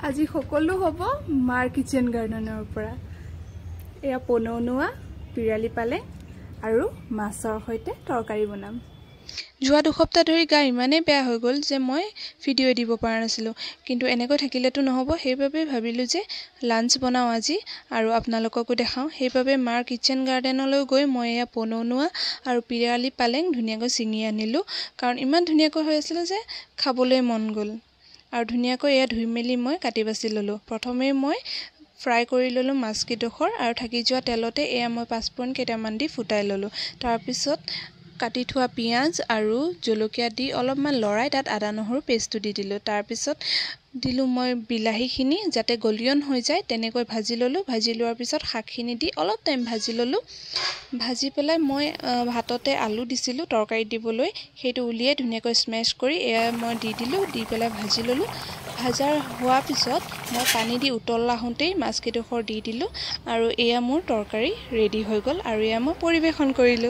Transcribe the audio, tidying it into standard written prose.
আজি সকলো হ'ব মাৰ কিচেন গাৰ্ডেনৰ পৰা এয়া পনৌনুৱা পিৰালি পালেং আৰু মাছৰ সৈতে তৰকাৰী বনাম যোৱা দুসপ্তাহ ধৰি গা ইমানেই বেয়া হৈ গ'ল যে মই ভিডিঅ' দিব পৰা নাছিলোঁ কিন্তু এনেকৈ থাকিলেতো নহ'ব সেইবাবে ভাবিলোঁ যে লাঞ্চ বনাওঁ আজি আৰু আপোনালোককো দেখাওঁ সেইবাবে মাৰ কিচেন গাৰ্ডেনলৈ গৈ মই এয়া পনৌনুৱা আৰু পিৰালি পালেং ধুনীয়াকৈ ছিঙি আনিলোঁ কাৰণ ইমান ধুনীয়াকৈ হৈ আছিলে যে খাবলৈ মন গ'ল আৰু ধুনীয়াকৈ এয়া ধুই মেলি মই কাটি বাছি ল'লোঁ প্ৰথমে মই ফ্ৰাই কৰি ল'লোঁ মাছকেইডোখৰ আৰু থাকি যোৱা তেলতে এয়া মই পাঁচফোৰণ কেইটামান দি ফুটাই ল'লোঁ তাৰপিছত কাটি থোৱা পিঁয়াজ আৰু জলকীয়া দি অলপমান লৰাই তাত আদা নহৰু পেষ্টটো দি দিলোঁ তাৰপিছত দিলোঁ মই বিলাহীখিনি যাতে গলিয়ন হৈ যায় তেনেকৈ ভাজি ল'লোঁ ভাজি লোৱাৰ পিছত শাকখিনি দি অলপ টাইম ভাজি ল'লোঁ ভাজি পেলাই মই ভাততে আলু দিছিলোঁ তৰকাৰীত দিবলৈ সেইটো উলিয়াই ধুনীয়াকৈ স্মেছ কৰি এয়া মই দি দিলোঁ দি পেলাই ভাজি ল'লোঁ ভাজাৰ হোৱাৰ পিছত মই পানী দি উতল আহোঁতেই মাছকেইডোখৰ দি দিলোঁ আৰু এয়া মোৰ তৰকাৰী ৰেডি হৈ গ'ল আৰু এয়া মই পৰিৱেশন কৰিলোঁ